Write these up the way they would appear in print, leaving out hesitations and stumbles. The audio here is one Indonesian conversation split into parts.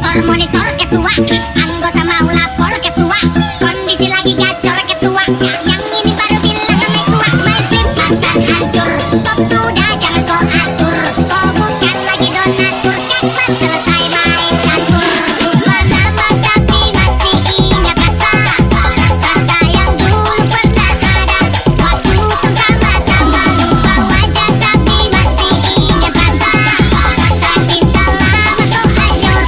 Monitor ketua, anggota mau lapor ketua, kondisi lagi gacor ketua, yang ini baru bilang namanya tua, masih patah hancur, stop sudah jangan kau atur, kau bukan lagi donatur, sekarang selesai main catur, lama tapi masih ingat rasa yang dulu pernah ada, waktu kan sama-sama lupa wajah tapi masih ingat rasa cinta lama so hancur.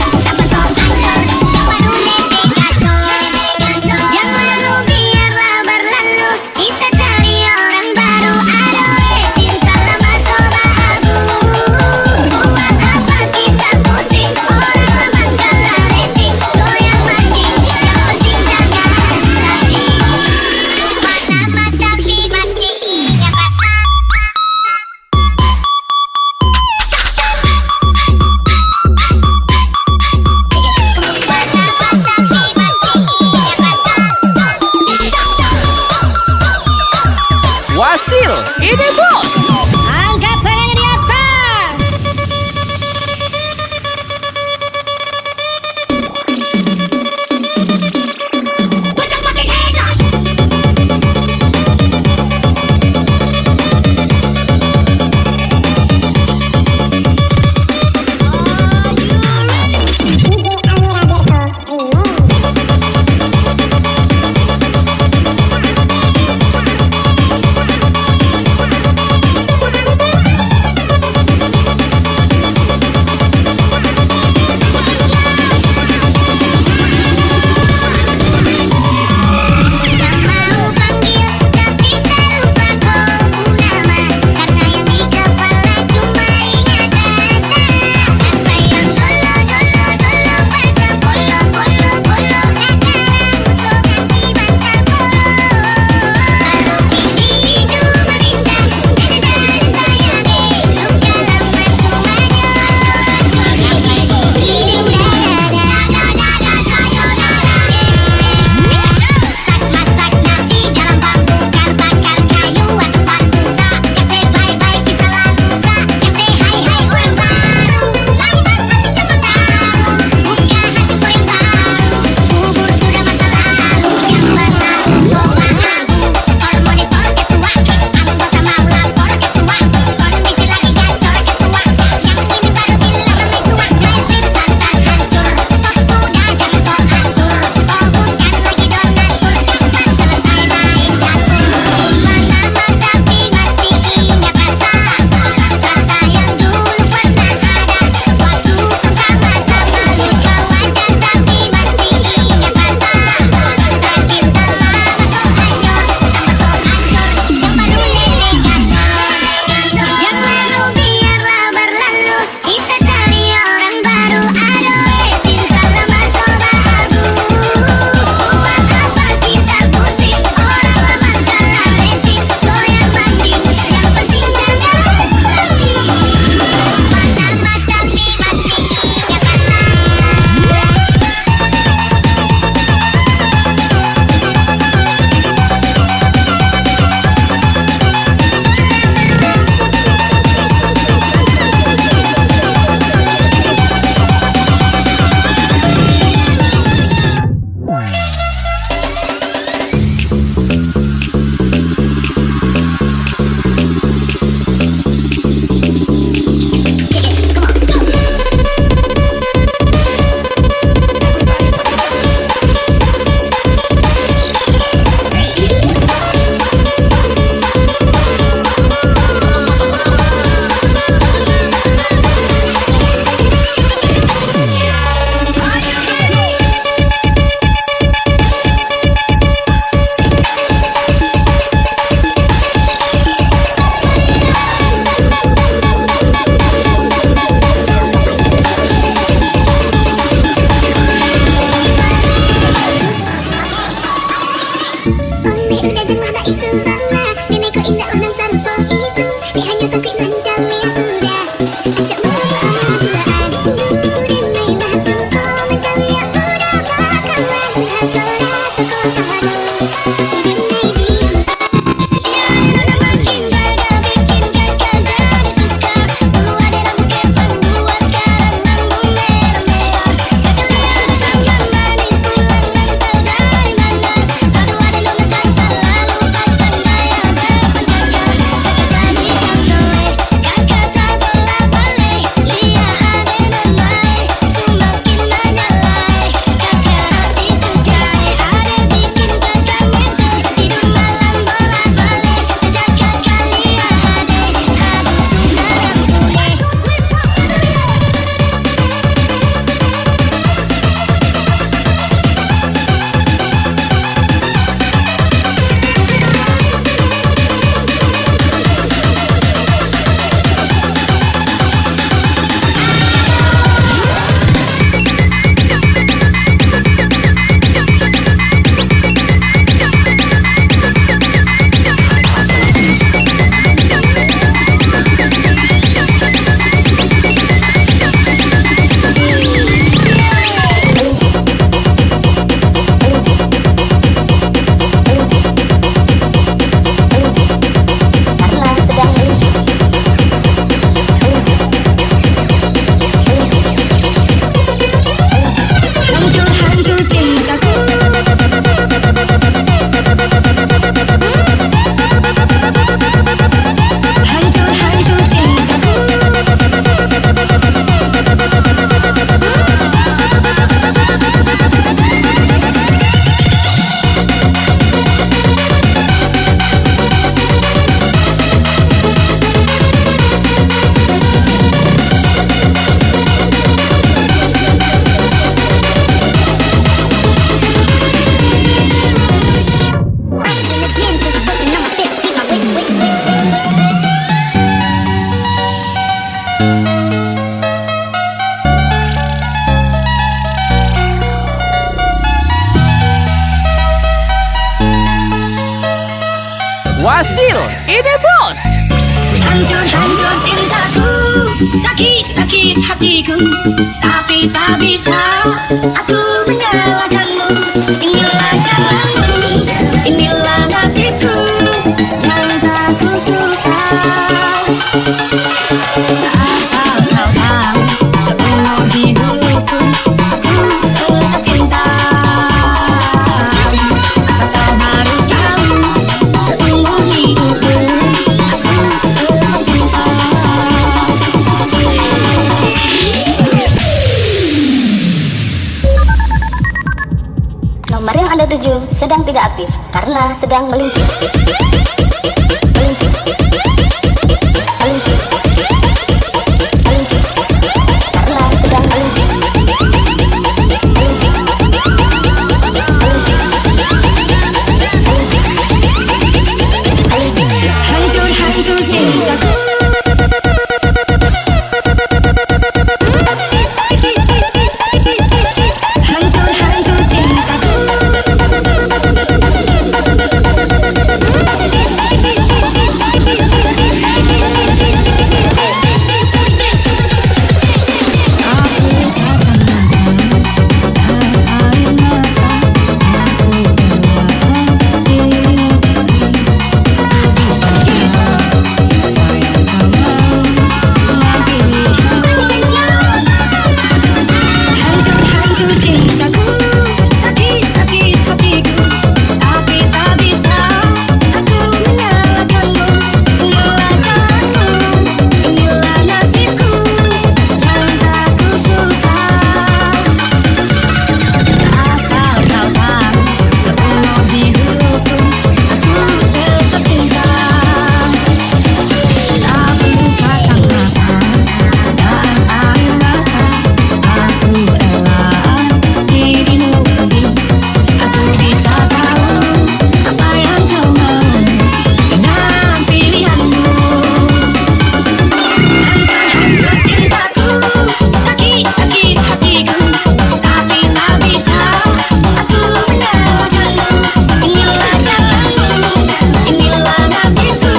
Yang lalu biarlah berlalu, kita cari orang baru. Aduh, cinta lama so bahagu. Buat apa kita pusing, orang lama kalah rating. Goyang lagi, yang penting jaga hati. Lama tapi masih ingat rasa. Wasil, ini bos. Angkat tangannya di atas. Wasil, ide bos. Hancur-hancur cintaku, sakit-sakit hatiku, tapi tak bisa aku menyalahkanmu. Inilah jalanmu, inilah nasibku yang tak ku suka. Asal kau tahu, seumur hidupku aku tetap cinta. Asal kau baru tahu, seumur hidupku aku tetap cinta. Nomor yang Anda tuju sedang tidak aktif karena sedang melintir. Melintir. Melintir. Melintir. Karena sedang melintir. Melintir. Melintir. Melintir. Hancur-hancur cintaku, hancur-hancur cintaku. Hancur-hancur cintaku, sakit-sakit hatiku, tapi tak bisa aku menyalahkanmu. Inilah jalanmu, inilah nasibku yang tak ku suka. Asal kau tahu, seumur hidupku aku tetap cinta. Tak perlu kata-kata dan air mata, aku rela dirimu pergi. Aku bisa tahu apa yang kau mau dengan pilihanmu. Hancur-hancur cintaku, sakit-sakit hatiku, tapi tak bisa aku menyalahkanmu. Inilah jalanmu, inilah nasibku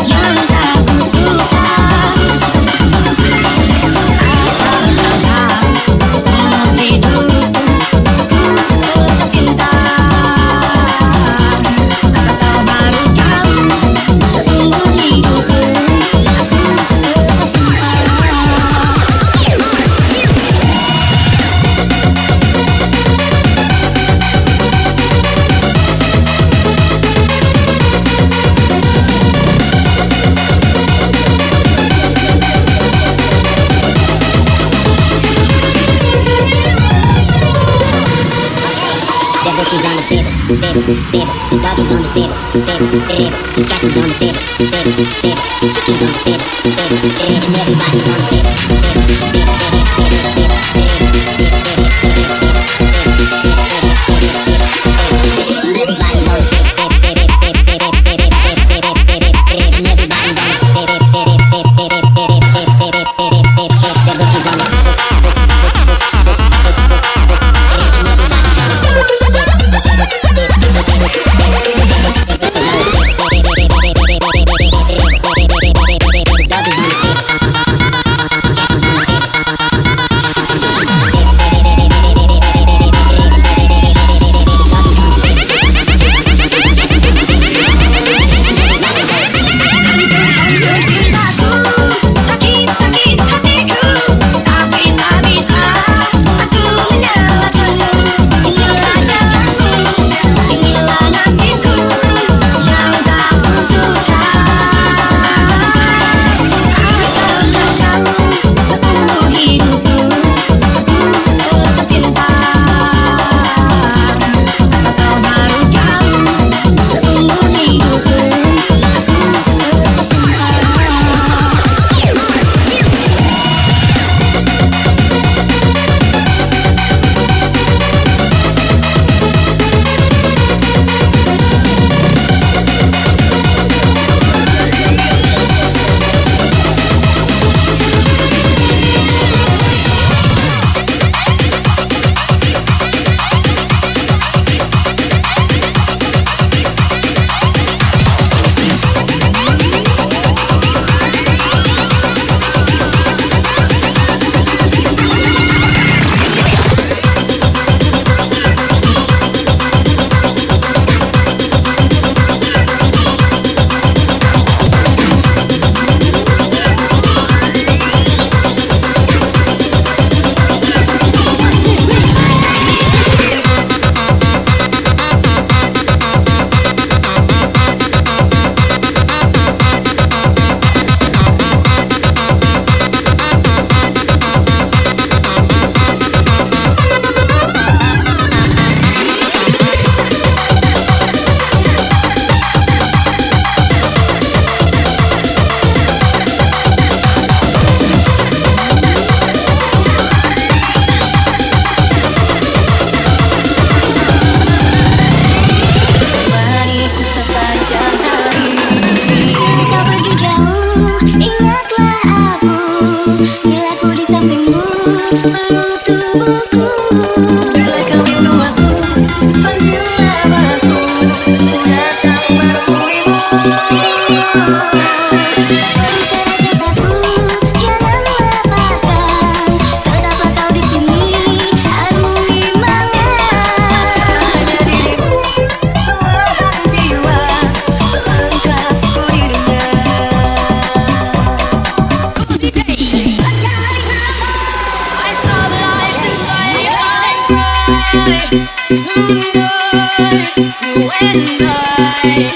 yang tak ku suka. Asal kau tahu, seumur hidupku aku tetap cinta. Asal kau baru tahu, seumur hidupku aku tetap cinta. That book is on the table, table. The dog is on the table, table. The cat is on the table, table. The chicken's on the table, and everybody's on the table, and everybody's on the table. peluk tubuhku. Bila kau rindu aku, panggil namaku, ku datang menemuimu. Jangan lepaskan, tetaplah kau di sini, arungi malam. Dirimu, tuahan jiwa, pelengkapku dirinya. I saw the light inside your eyes. Tonight, you and I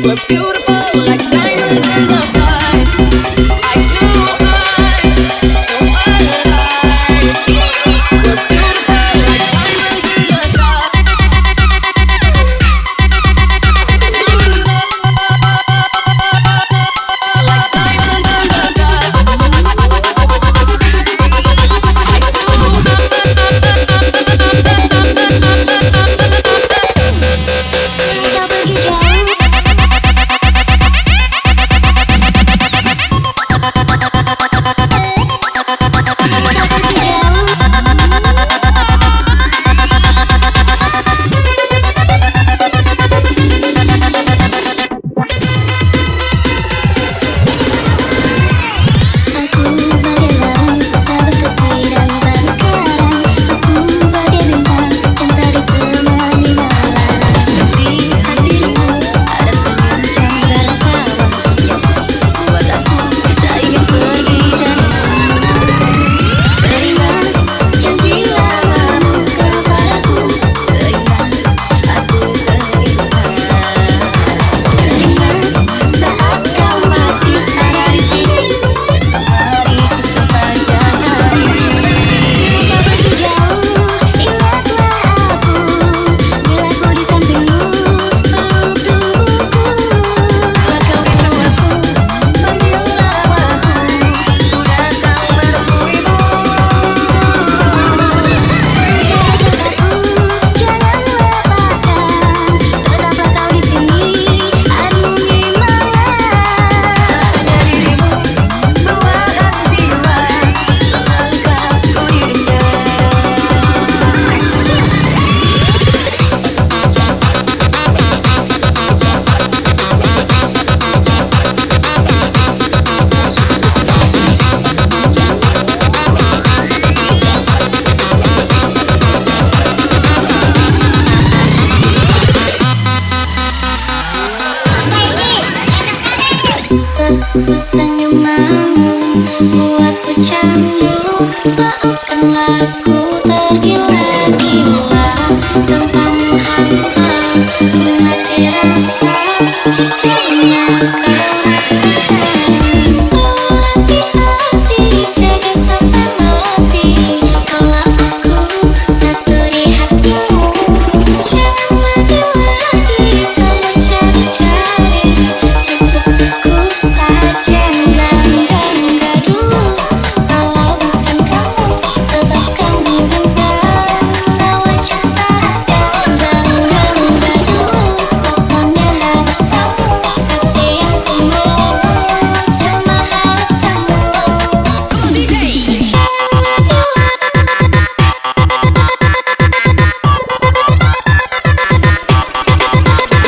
were beautiful like diamonds in the sky. I too high, so alive. We're beautiful like diamonds in the sky. Like diamonds in the sky. Kau pergi jauh, aku bagai laut tak bertepi dan tak berkarang. Aku bagai bintang yang tak ditemani malam. Di hatimu ada senyum cenderawan yang membuat aku tak ingin pergi darimu. Terima janji lamamu kepadaku, terima aku teringat. Terima saat kau masih ada di sini, lemariku sepanjang hari. Kau pergi jauh, ingatlah aku, bila ku di sampingmu, peluk tubuhku. Bila kau rindu aku, panggil namaku, ku datang menemuimu. Jangan lepaskan, tetaplah kau di sini, arungi malam. Dirimu, tuahan jiwa, pelengkapku dirinya. Sesenyumanmu buatku candu, maafkanlah ku tergila-gila. Tanpamu hampa ku mati rasa, jika ini kau rasakan. Hati-hati jaga sampai mati, kalau aku satu di hatimu. Jangan lagi-lagi kamu cari-cari, cukup ku saja. Enggak dulu, kalau bukan kamu, sebab kamu genggam bawa cinta. Enggak dulu, pokoknya harus kamu, setiap ku mau, cuma harus kamu. Jangan lagi-lagi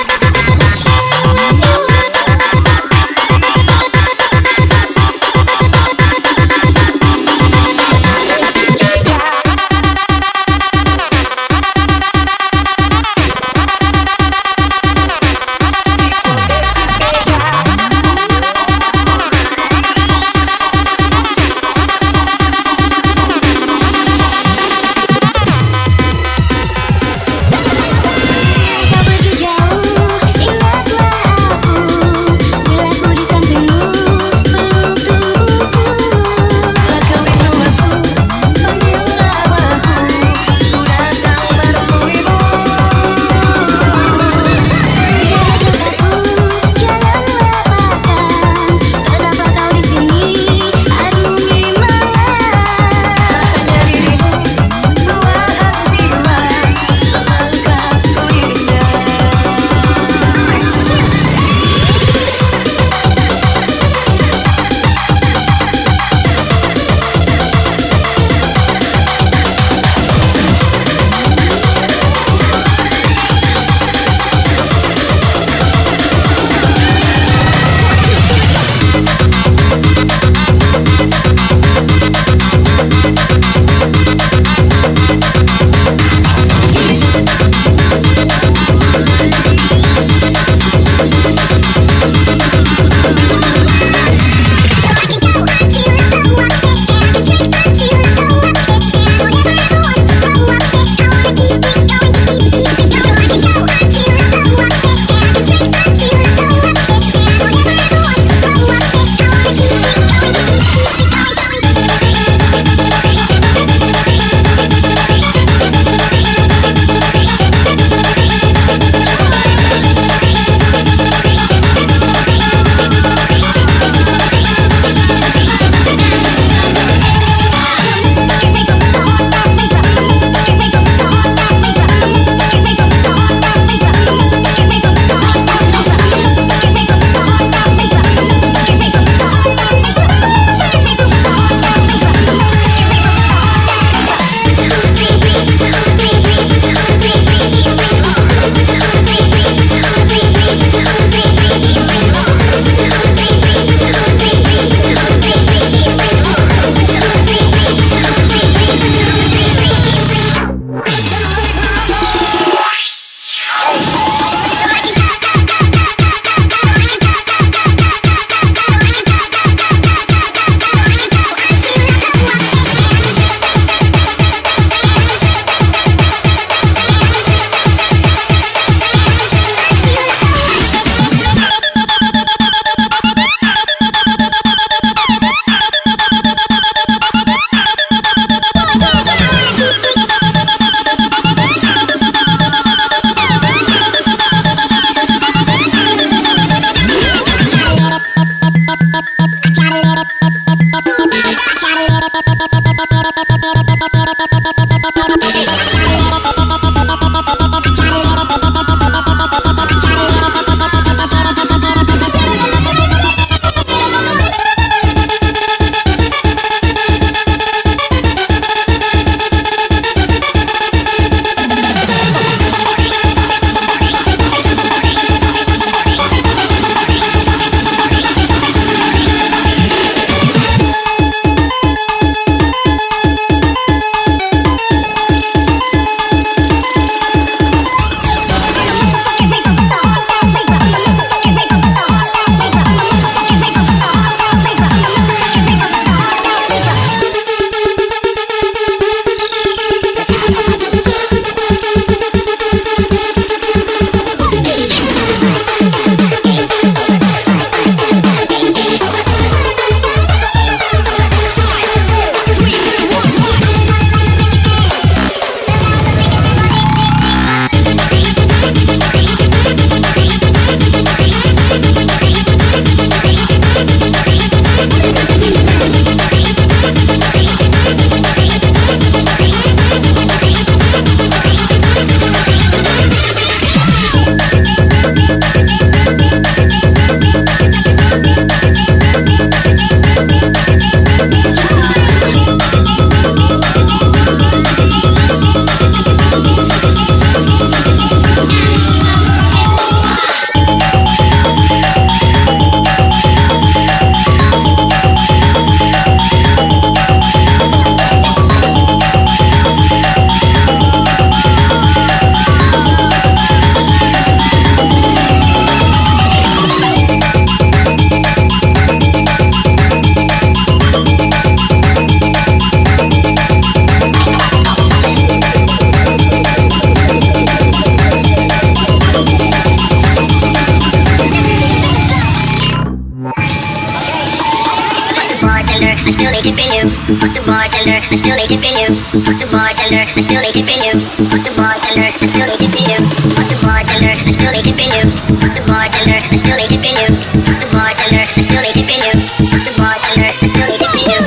I still ain't tipping you. Fuck the bartender, I still ain't tipping you. Fuck the bartender, I still ain't tipping you. Fuck the bartender, I still ain't tipping you. Fuck the bartender, I still ain't tipping you. Fuck the bartender, I still ain't tipping you. Fuck the bartender, I still ain't tipping you.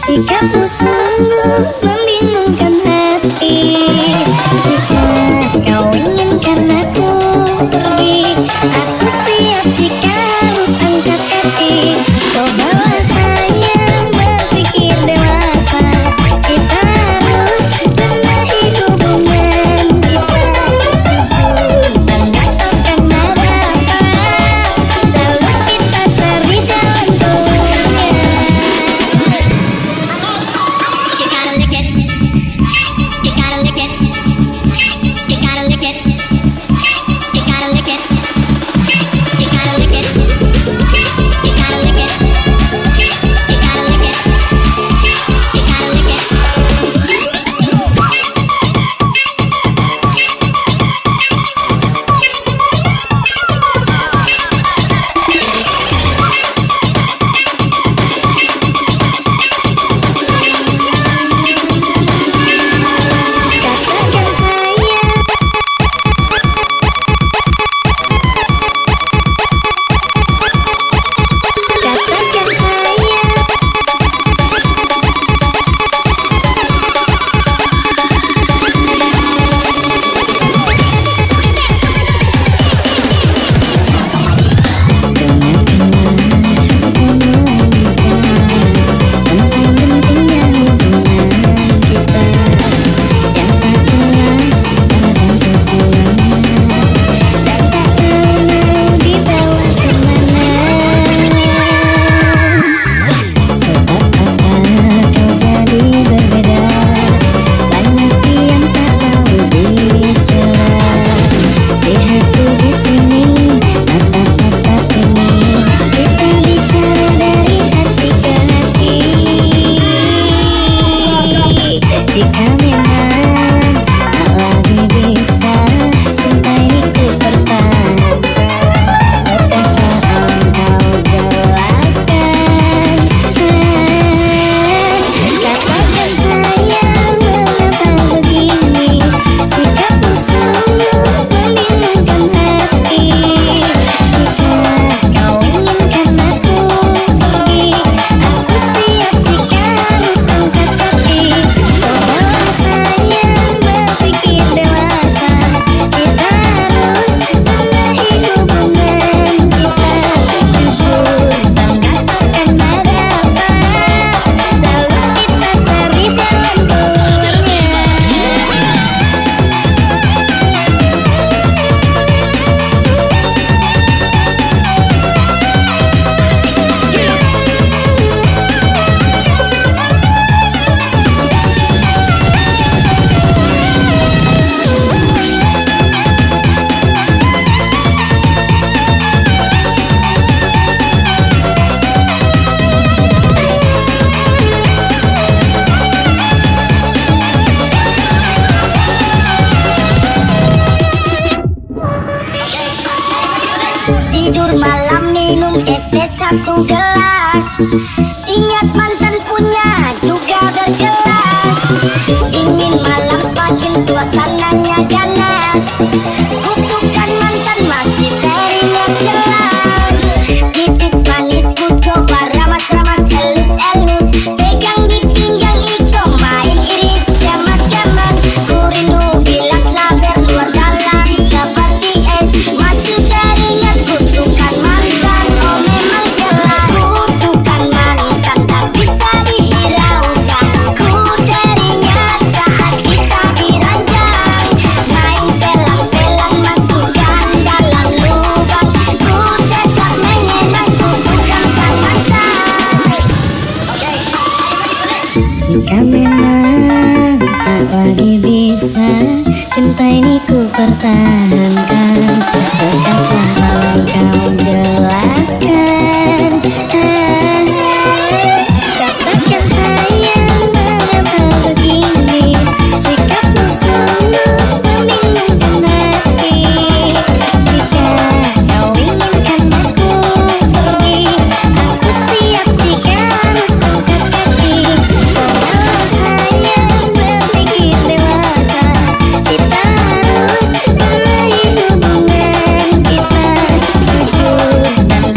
Sikapmu sungguh membingungkan hati. Jika kau inginkan aku pergi, aku siap jika harus angkat kaki. Cobalah sayang berpikir dewasa, kita harus benahi hubungan kita. Dan gak tahu karena apa, lalu kita cari jalan keluarnya. You gotta lick it. tidur malam minum es teh satu gelas. Ingat mantan punya juga bergelas. Dingin malam semakin suasananya ganas. Kutukan mantan masih teringat jelas. Tipis manis ku coba ramas-ramas elus-elus. Pegang di pinggang itu main iris gemas-gemas. Ku rindu bilas laber luar dalam seperti es. Masih teringat kutukan mantan, oh memang jelas. Kutukan mantan tak bisa dihiraukan. Ku teringat saat kita diranjang. Main pelang-pelang masukkan dalam lubang. Ku tetap mengenang kutukan sang mantan. Jika memang tak lagi bisa, cinta ini ku pertahankan. Bekaslah malam kau jelaskan. Katakan sayang, mengapa begini? Sikapmu sungguh membingungkan hati. Jika kau inginkan aku pergi, aku siap jika harus angkat kaki. Cobalah sayang berpikir dewasa. Kita harus meraih hubungan kita. Jujur dan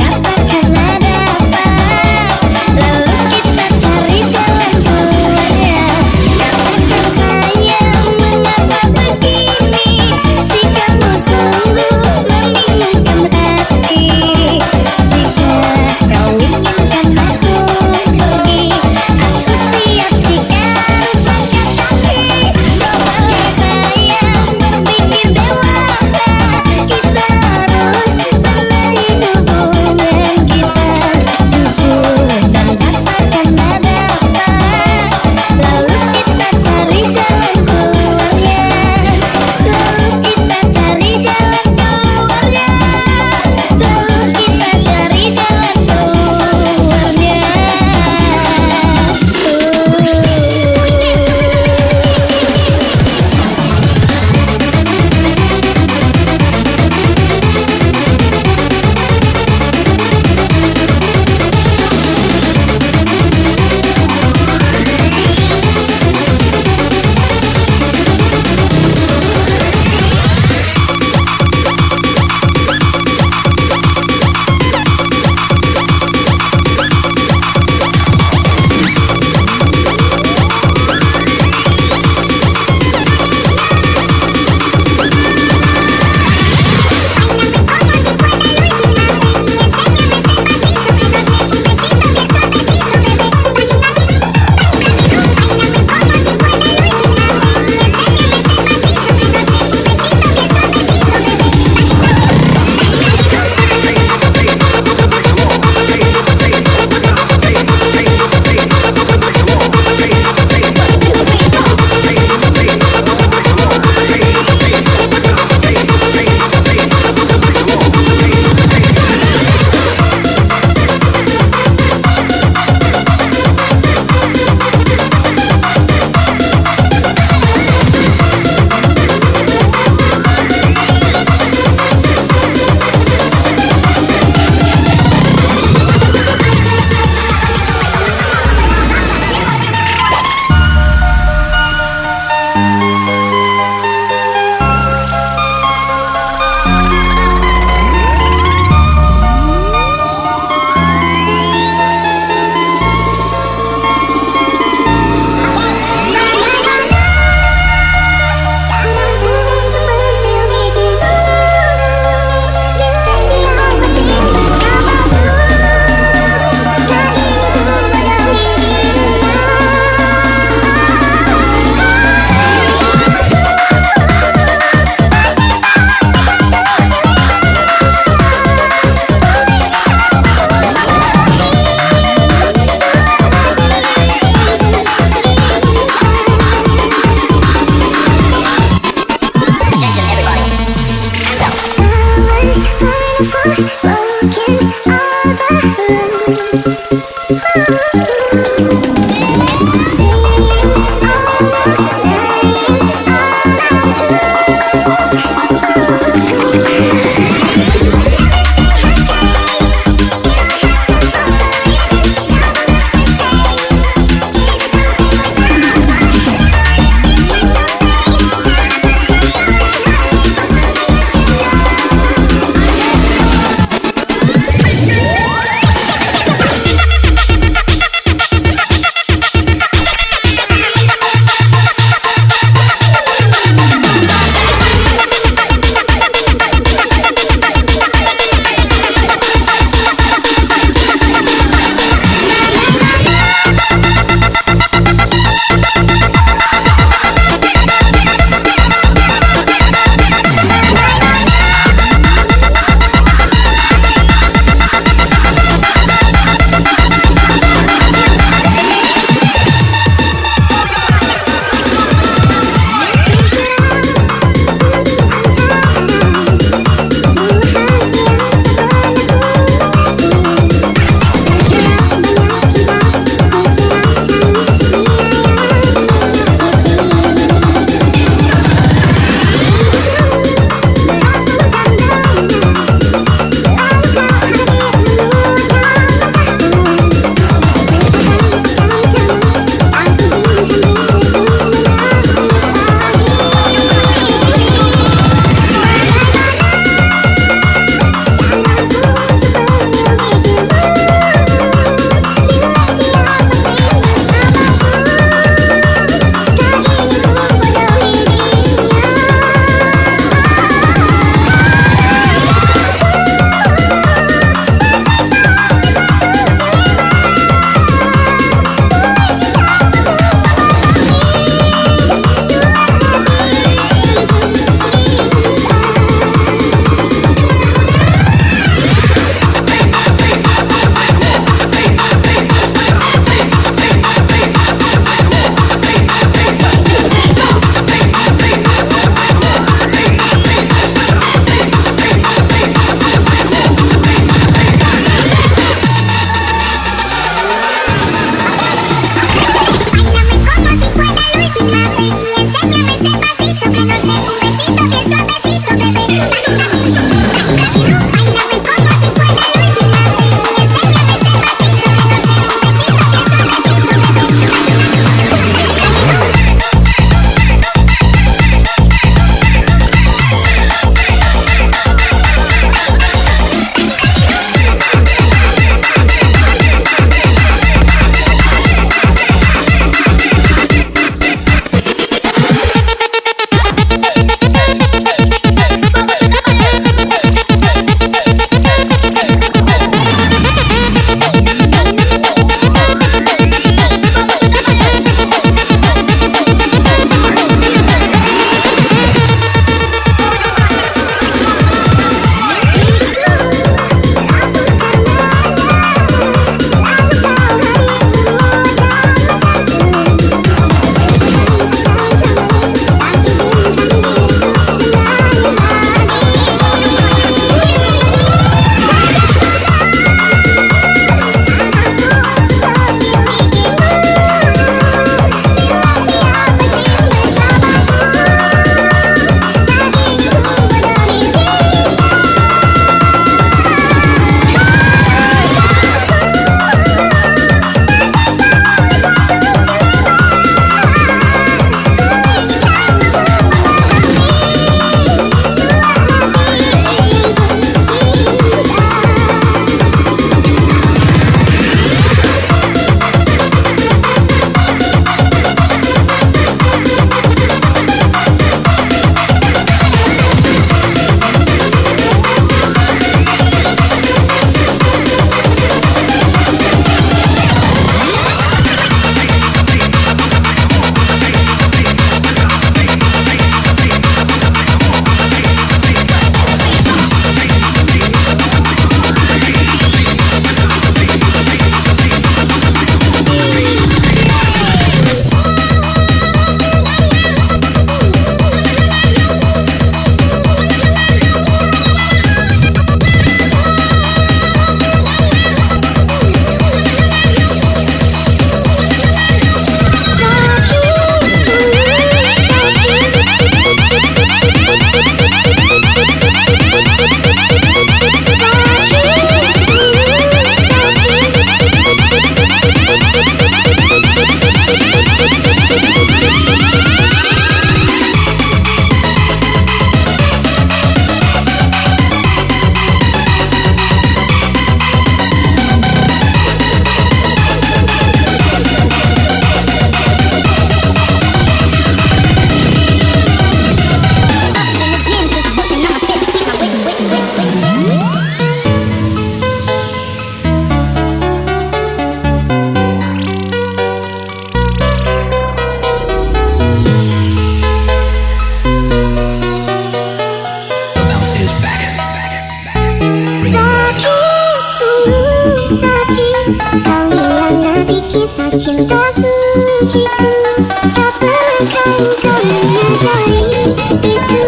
cinta suciku, tak akan kau menyadari itu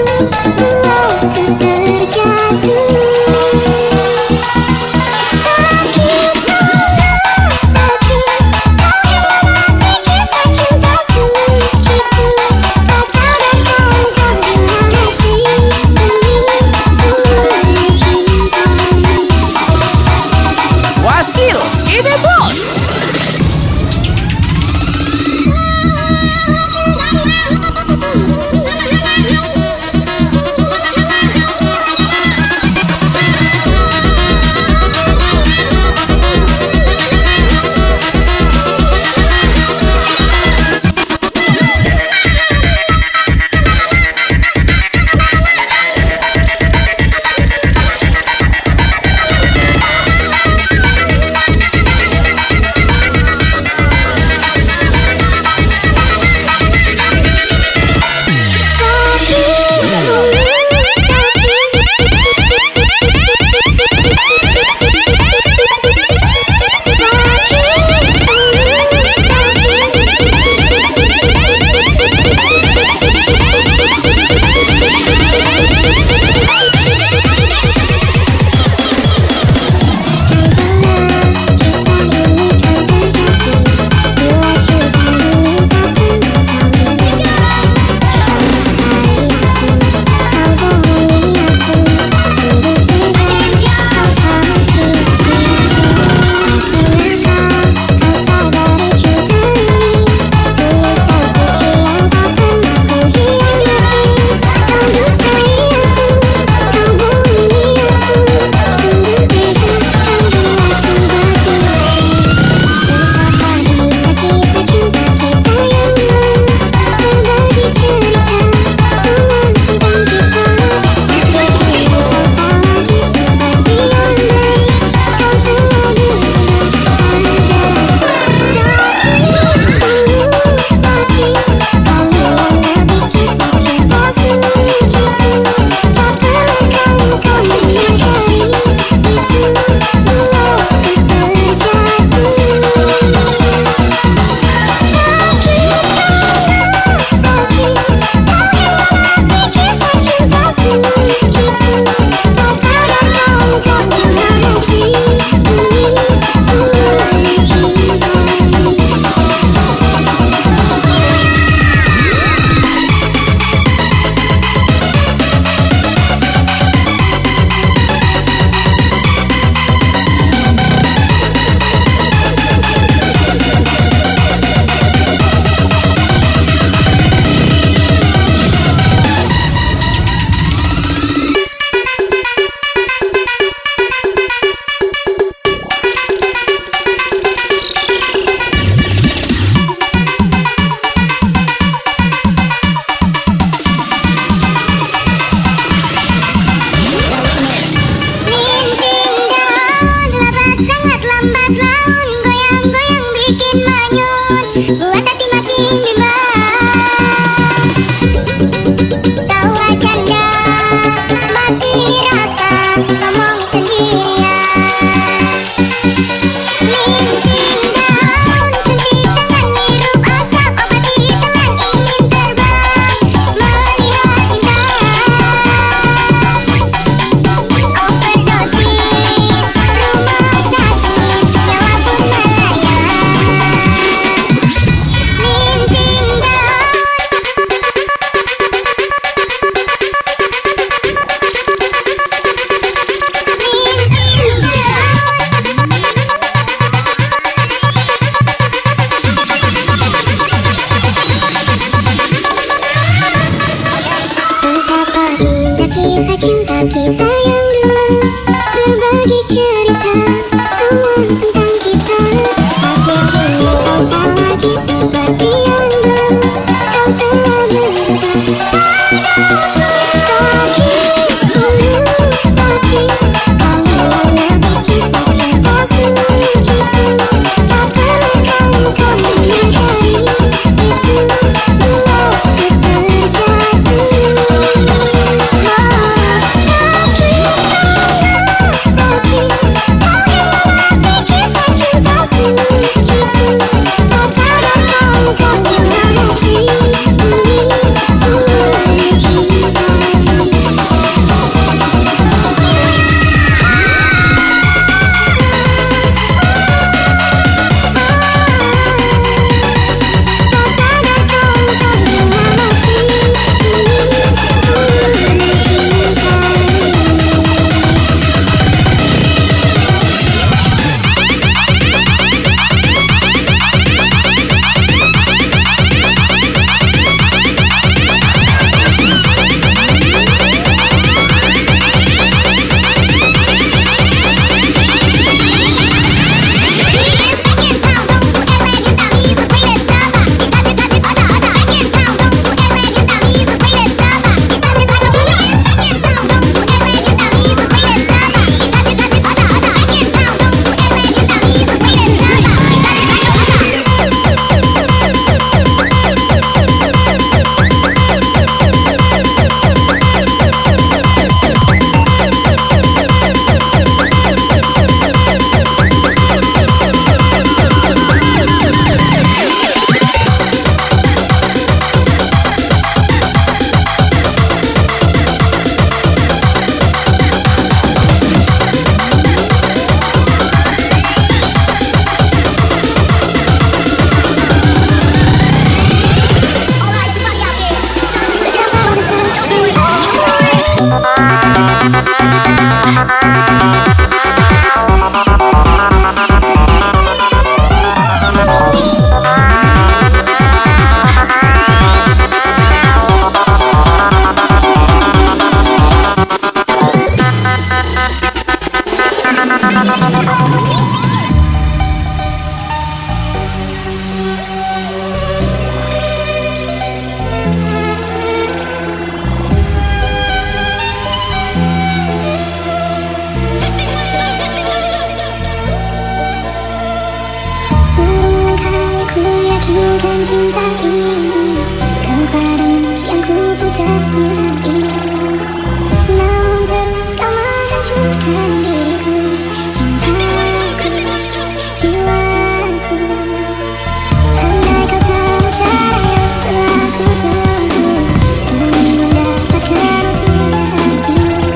buatku terjatuh. Sakit, sakit, kau hilang kisah cinta suciku. Tak sadarkan kau menghianati demi semua cinta. Wasil, ini bos. Buat hati makin bimbang. Tawa canda, mati rasa, ngomong sendirian. Linting daun, sentik dengan hirup asap, obati telan ingin terbang, melihat bintang. Overdosis, rumah sakit, nyawa pun melayang. Linting daun. Betapa indah kisah cinta kita yang dulu, berbagi cerita semua tentang kita. Tapi kini kau tak lagi seperti yang dulu, kau telah berubah. Sakit, sakit, kau hilang kisah cinta suciku. Tak pernah kau menyadari itu buatku terjatuh. Sakit, cinta ini kepadamu yang ku puja selama ini. Namun terus kau menghancurkan diriku, cintaku, jiwaku. Andai kau tahu cara yang telah ku tempuh demi mendapatkan utuhnya hatimu.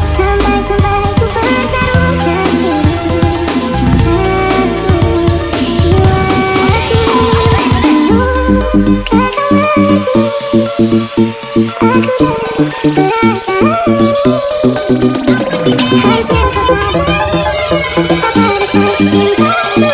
Sampai-sampai ku pertaruhkan diriku, cintaku, jiwaku. Semoga kau mengerti, aku dah terasa ini. Harusnya kau sadari betapa besar cintaku.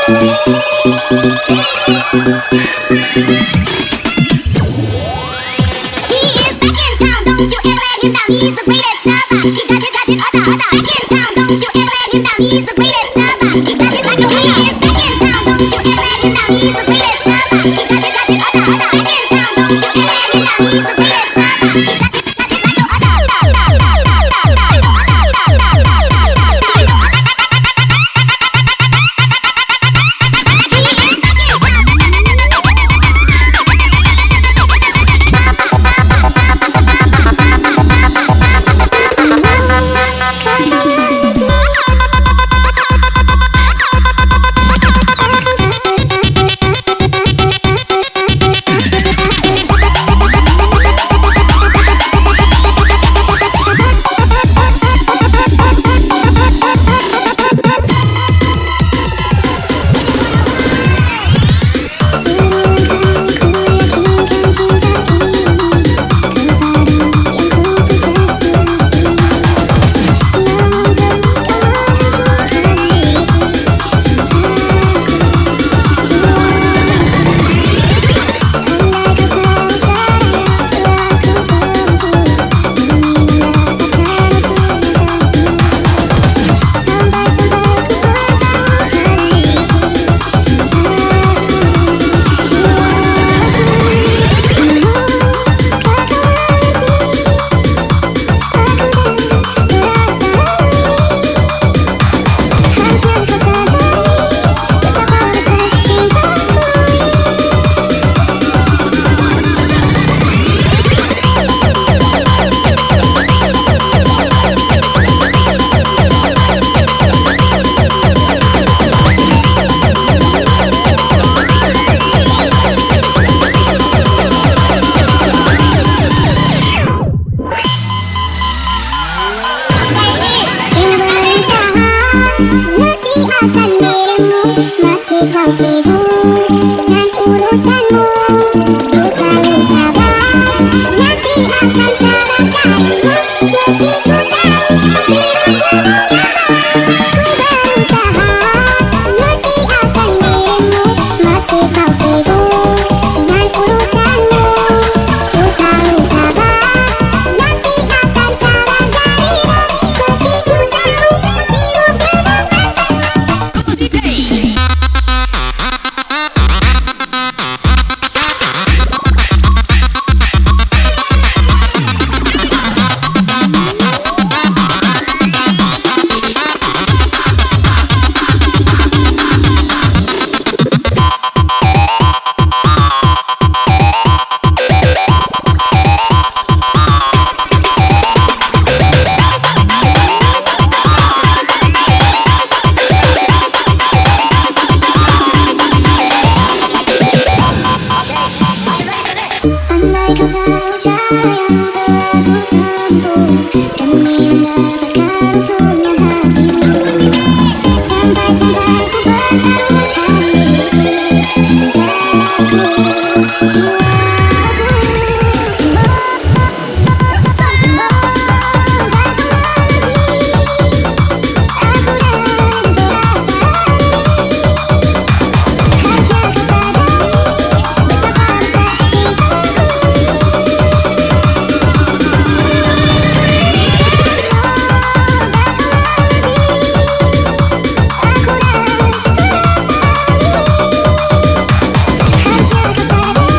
He is back in town, don't you ever let him down. He's the greatest lover. He does it, other. Back in town, don't you ever let him down. He's the greatest lover. He does it like a he is back in town, don't you ever let him down. He's the greatest lover. He does it, other. Back in town, don't you ever let him down. He's the greatest lover. He does it like a Nanti akan dirimu meski kau sibuk dengan urusanmu. Ku selalu sabar, nanti akan kabar darimu meski ku tahu pasti ujungnya. Ku berusaha, nanti akan dirimu meski kau sibuk dengan urusanmu. Ku selalu sabar, nanti akan kabar darimu meski ku tahu pasti ujungnya. Andai kau tahu cara yang telah ku tempuh demi mendapatkan utuhnya hatimu. Sampai-sampai ku pertaruhkan diriku, cintaku, jiwaku. Semoga kau mengerti, aku dah terasa ini. Harusnya kau sadari betapa besar cintaku. Harusnya kau sadari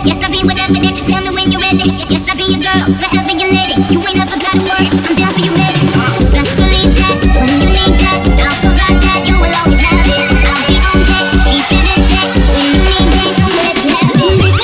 Yes, I'll be whatever that you tell me when you're ready. Yes, I'll be your girl, forever your lady. You ain't never gotta worry, I'm down for you, baby. Best believe that when you need that, I'll provide that. You will always have it. I'll be on deck, keep it in check. When you need that, I'ma let you have it.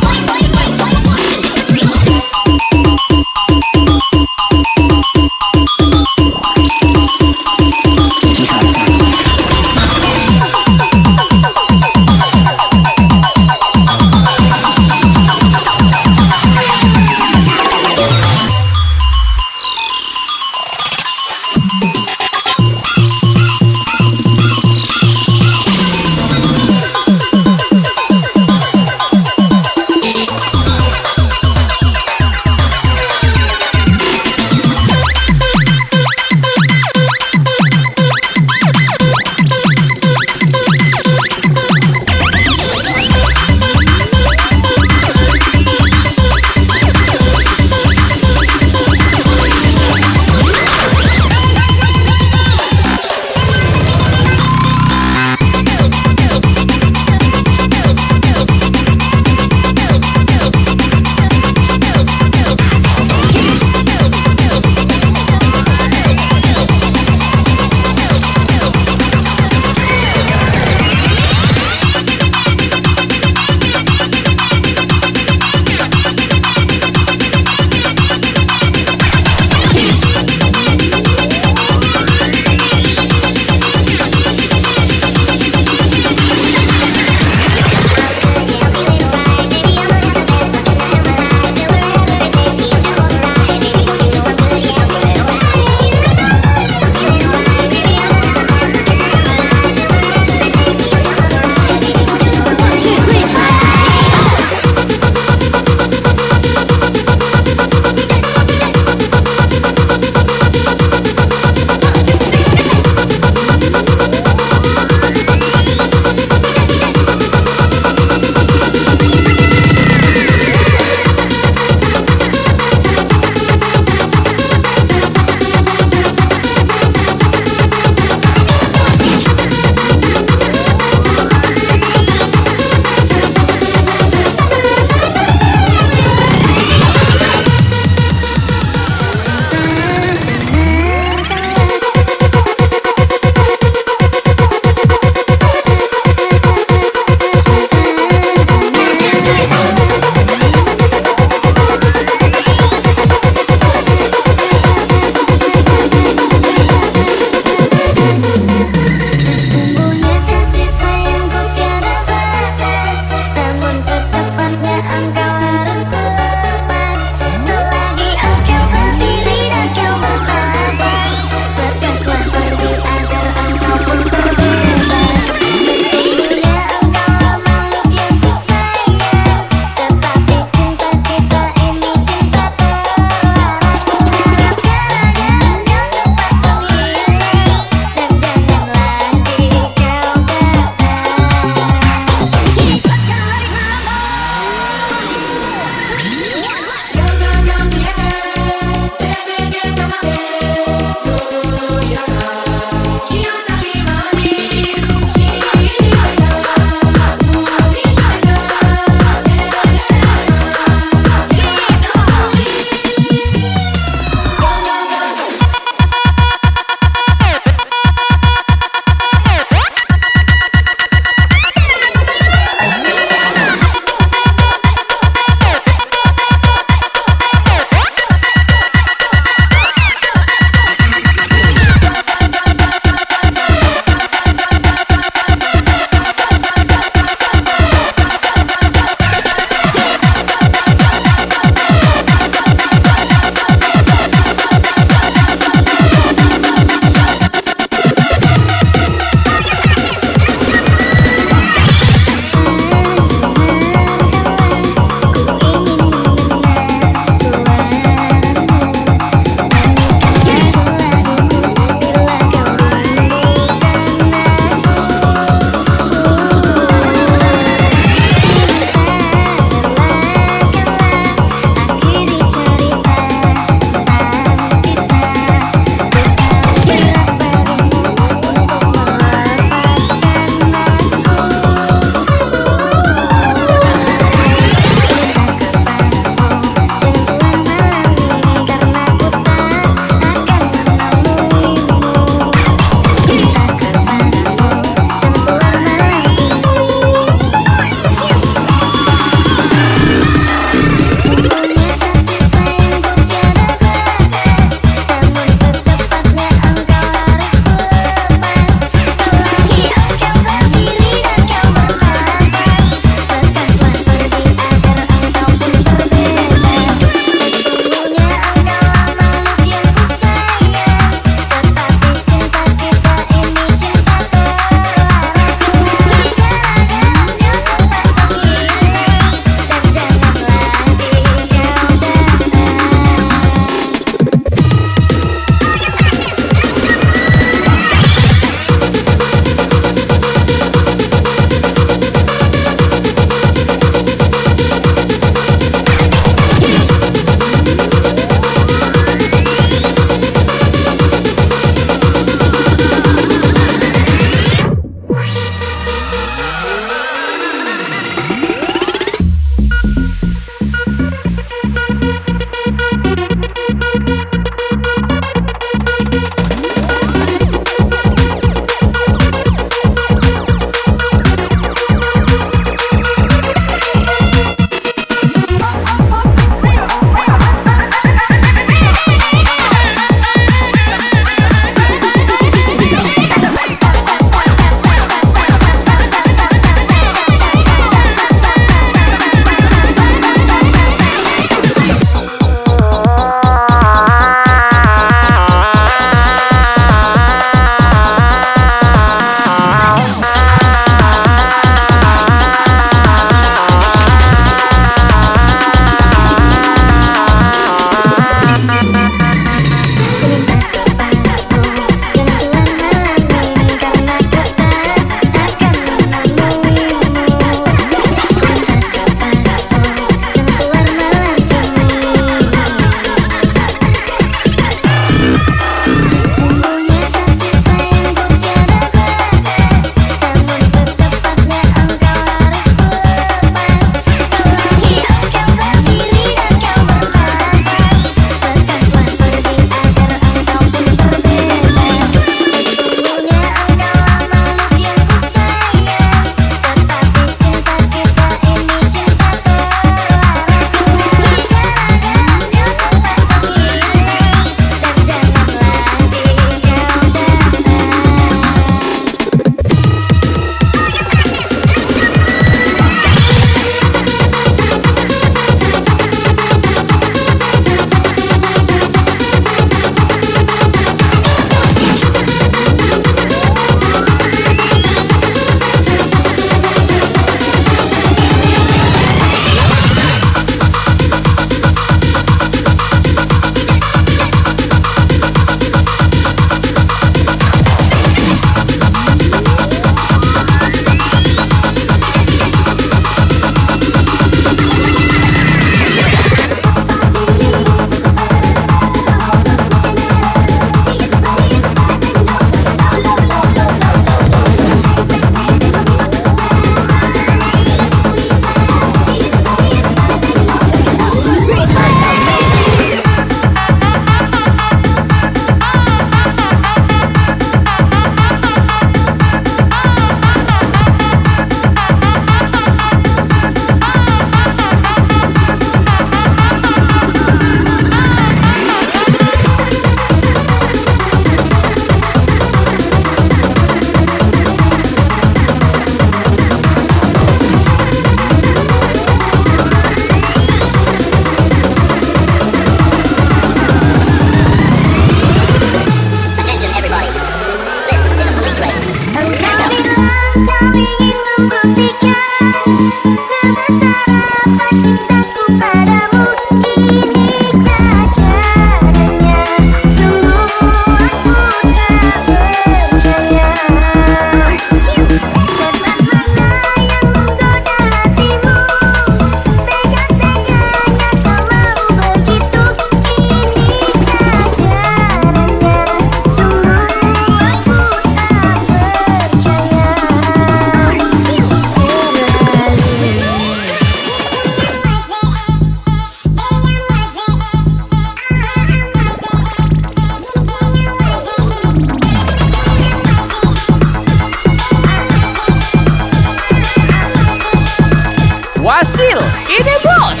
Hasil ini bos.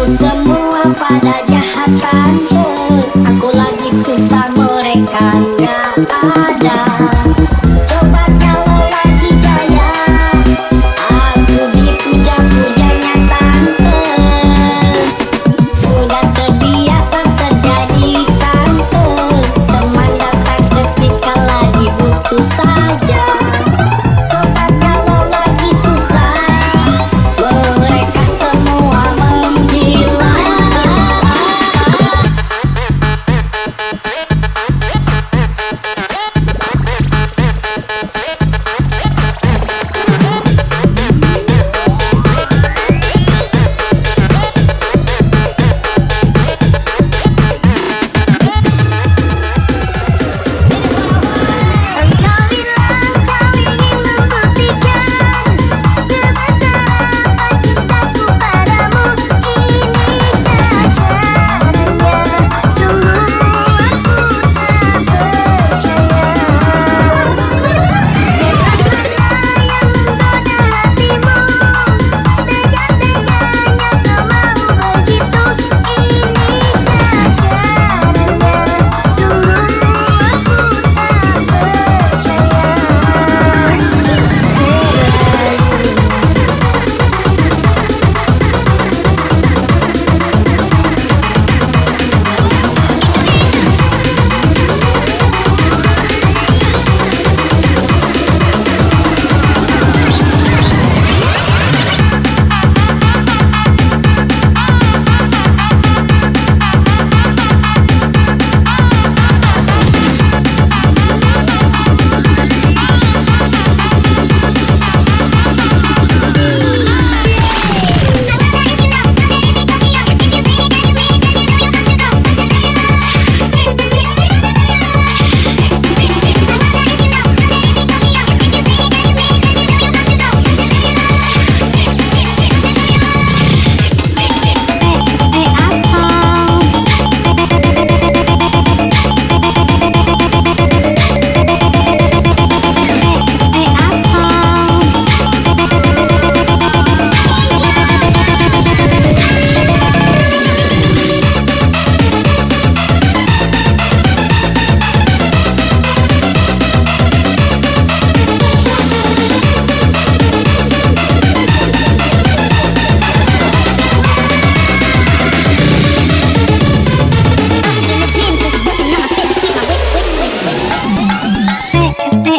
Semua pada jahatan, aku lagi susah, mereka nggak ada. Coba kalau lagi jaya, aku dipuja-pujanya tante. Sudah terbiasa terjadi tante, teman datang ketika lagi butuh saja. Coba kalau lagi susah, mereka semua menggila.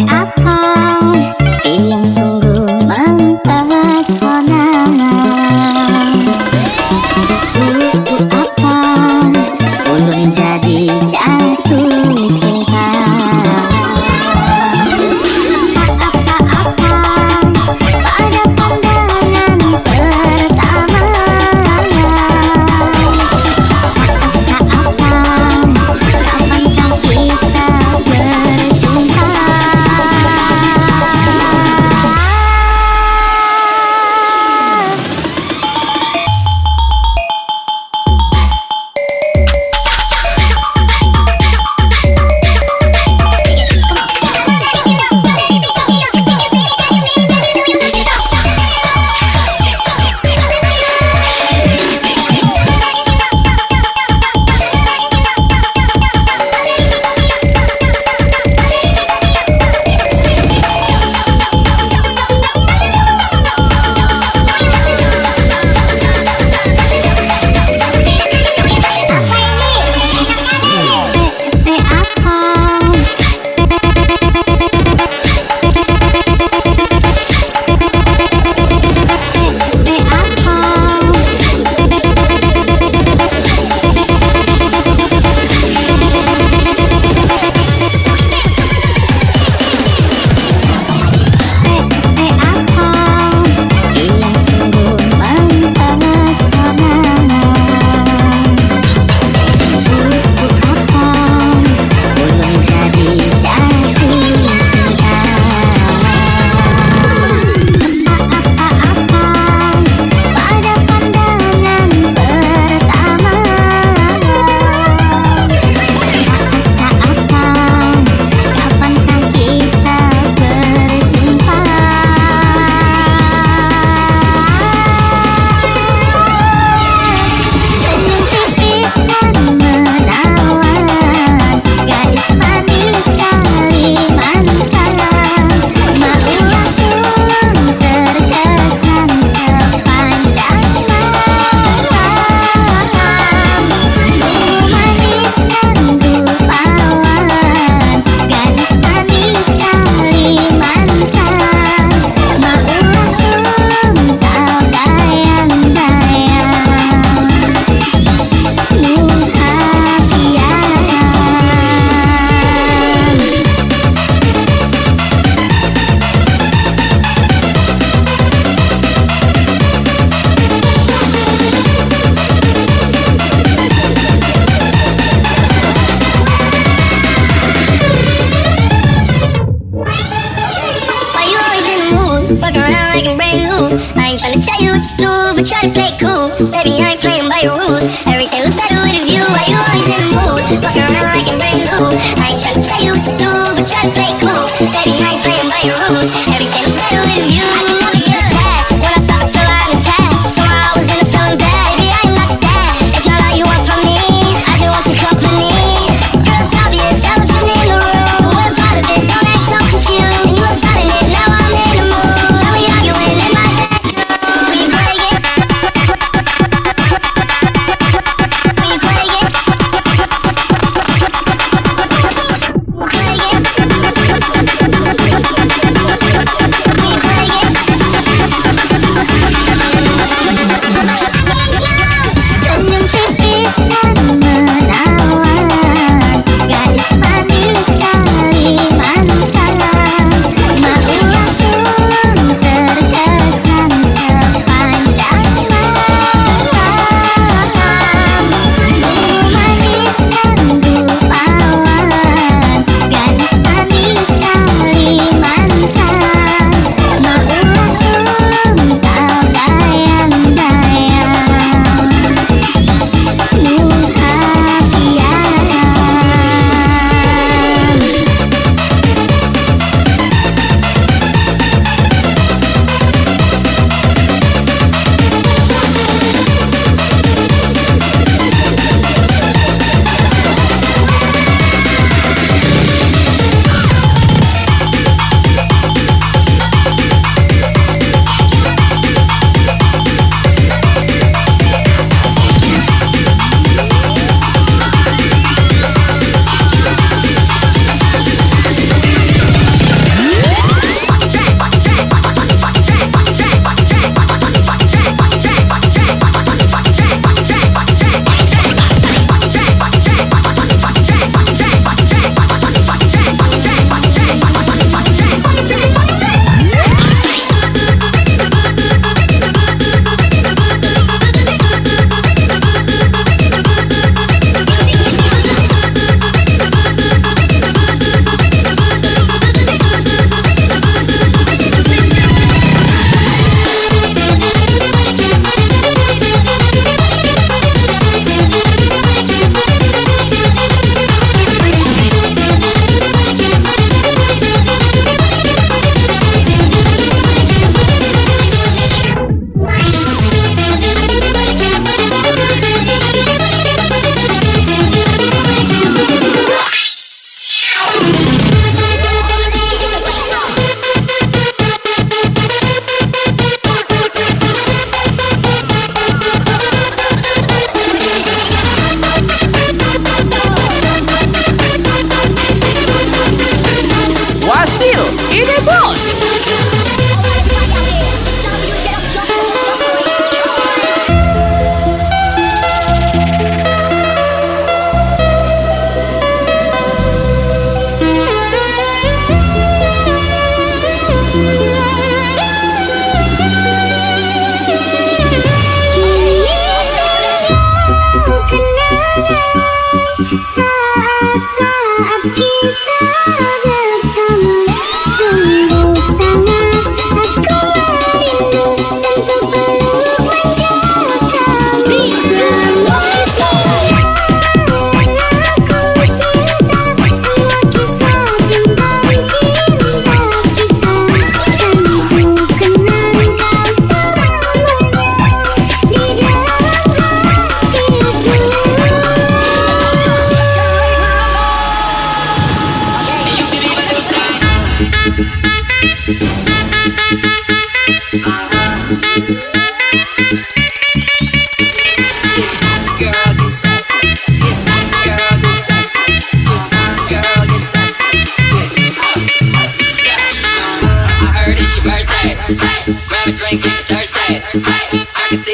apa yang sungguh mempesona? Suku apa ulun jadi jatuh cinta? Apa-apa pada pandangan pertama? Apa-apa kapankah kita berjumpa? Fuck around like I'm brand new. I ain't tryna tell you what to do, but try to play cool. Baby, I ain't playing by your rules. Everything looks better with a view. Why you always in the mood? Fuck around like I'm brand new. I ain't tryna tell you what to do, but try to play cool. Baby, I ain't playing by your rules. Everything looks better with a view. I can never get attached. When I saw the feel I'm attached. Somehow I was in a feeling bad. Baby, I ain't not your dad. It's not all you want from me. I just want some company. Girl, it's obvious, elephant in the room. We're part of it, don't act so confused. And you love signing it, now I'm in the mood. Now we arguing in my bedroom. We play it. We play it. Play it.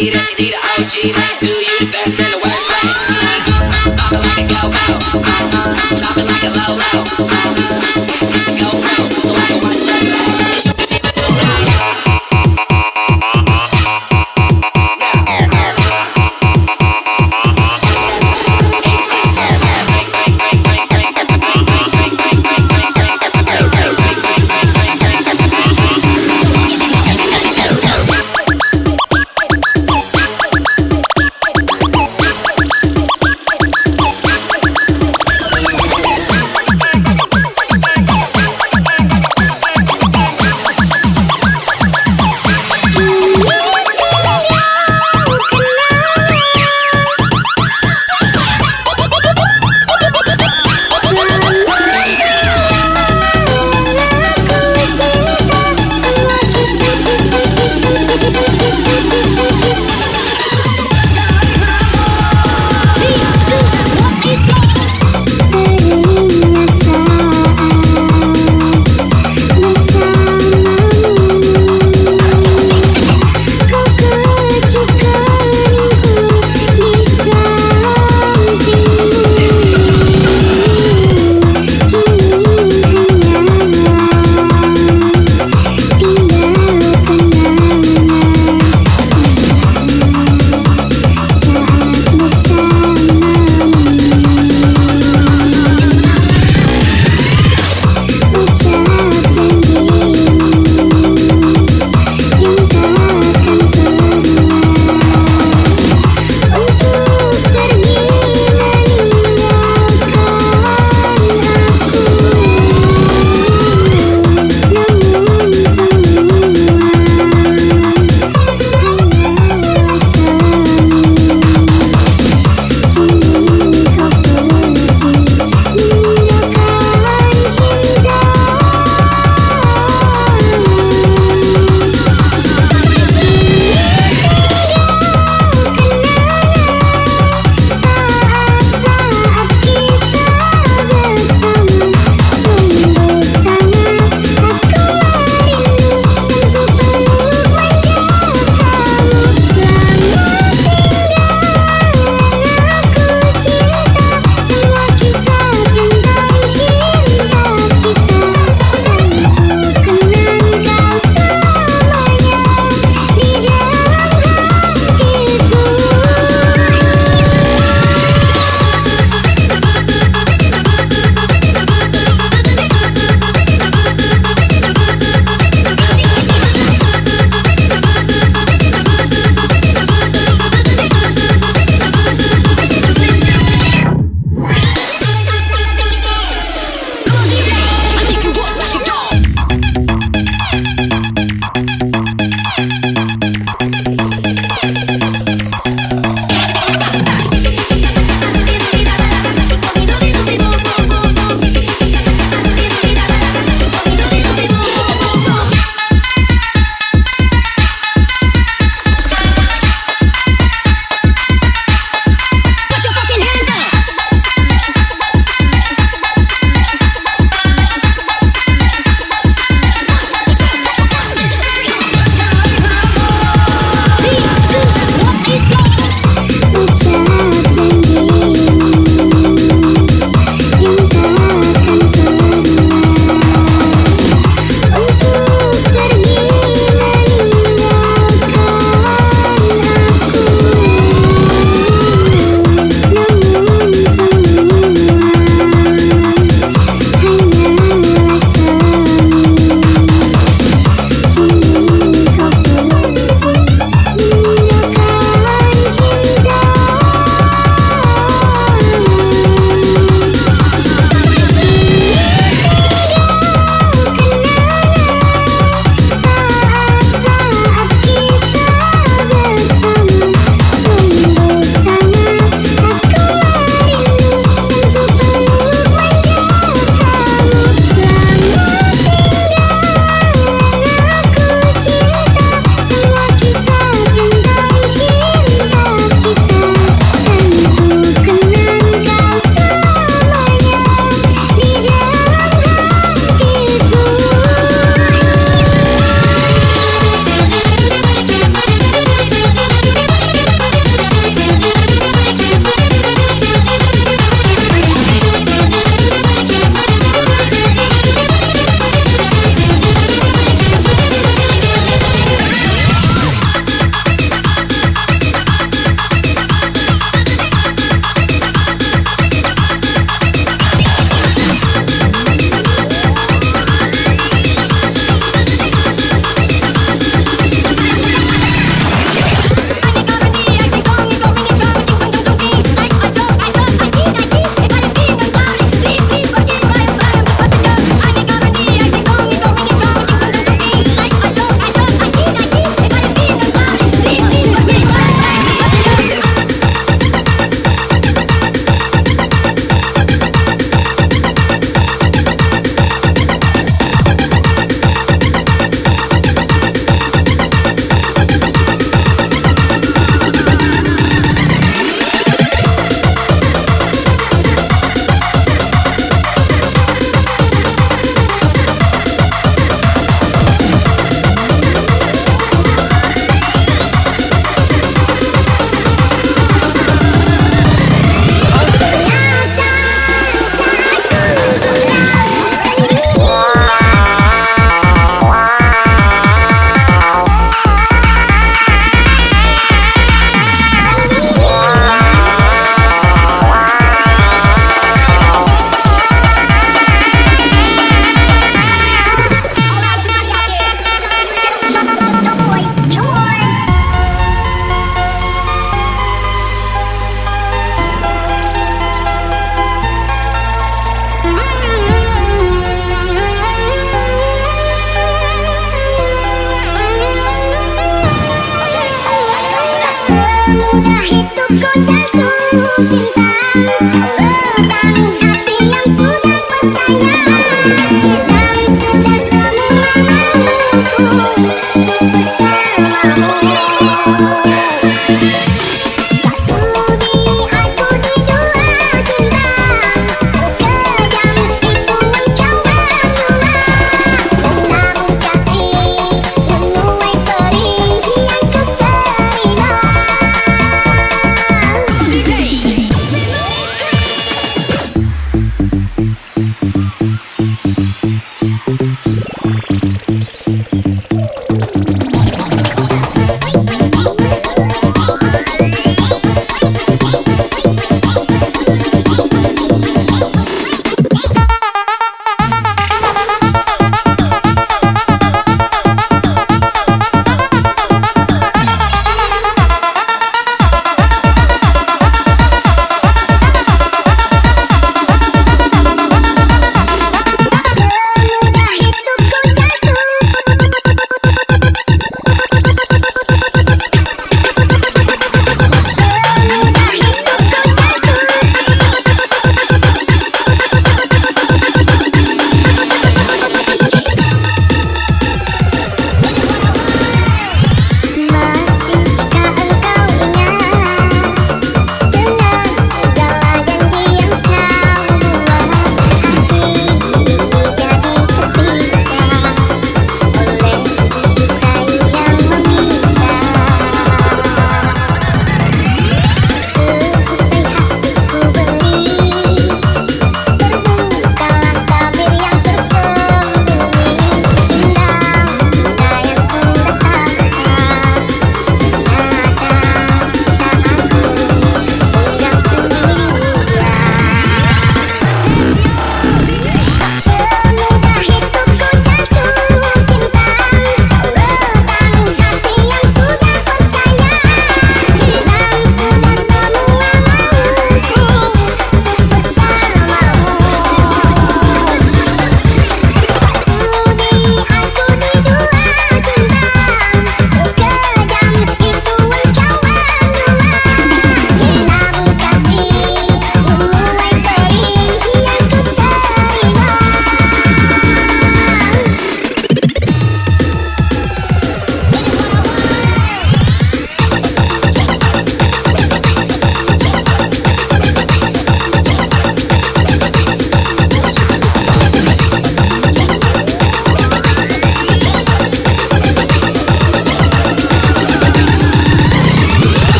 see that you need an OG that do you the best and the worst way. Pop it like a go-go, drop it like a low-low. It's a go-pro, so I can watch that back.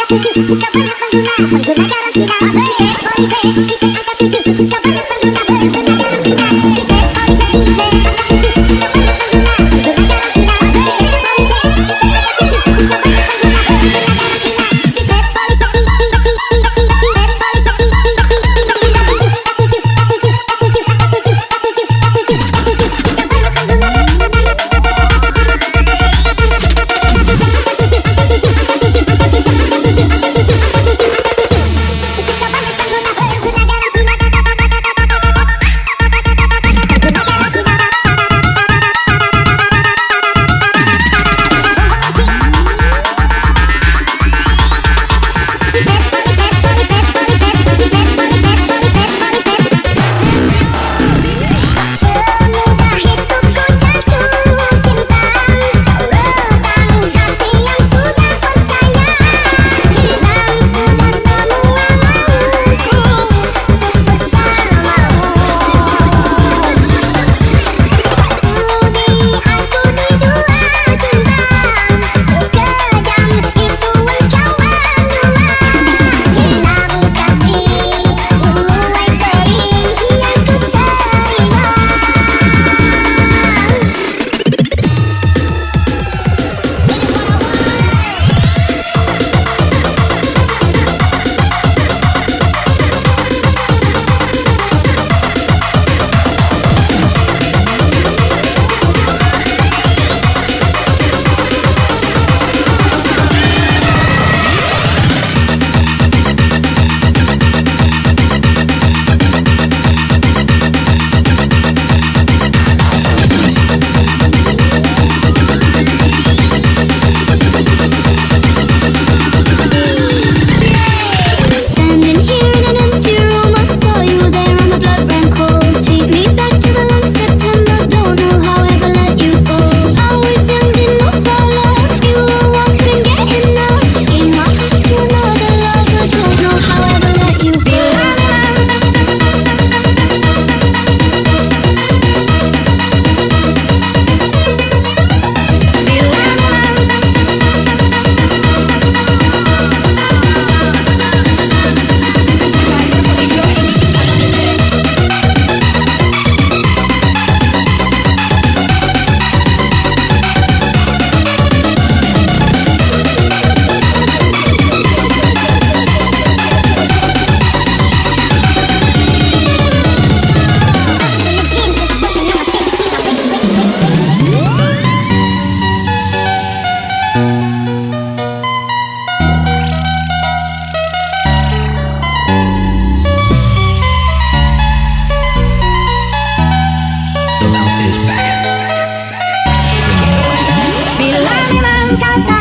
7 suka banyak pengguna karantina. Asik holiday tipe angka 7 suka banyak pengguna karantina. Tipe holiday tipe angka 7 suka banyak pengguna karantina. Asik holiday tipe angka 7 suka banyak pengguna karantina. Tipe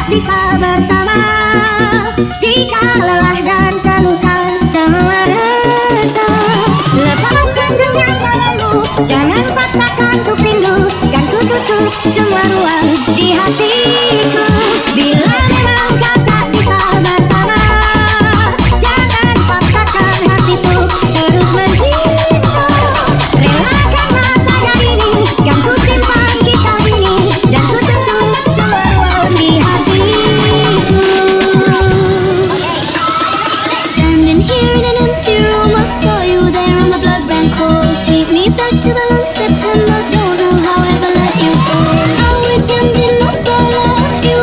bisa bersama. Jika lelah dan terluka semua rasa, lepaskan genggam tanganmu, jangan paksakan untuk rindu, kan ku tutup semua ruang di hatiku. Bila memang kau tak bisa bersama, jangan paksakan hatiku terus menghilang. Relakan rasa ini, kan ku simpan kisah ini, dan ku tutup semua ruang di hatiku. Standing here in an empty room, I saw you there and my blood ran cold. Take me back to the long September, don't know how I ever let you go. Always young, did not love you,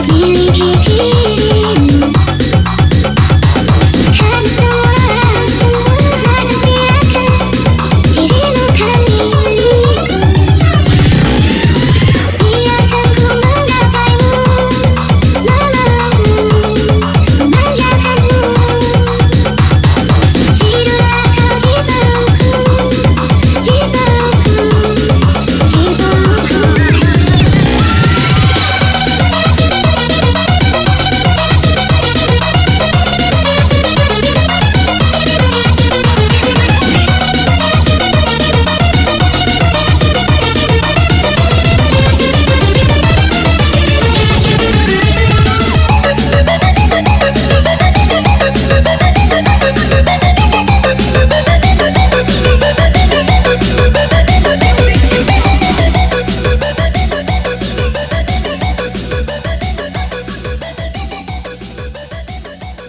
Miliki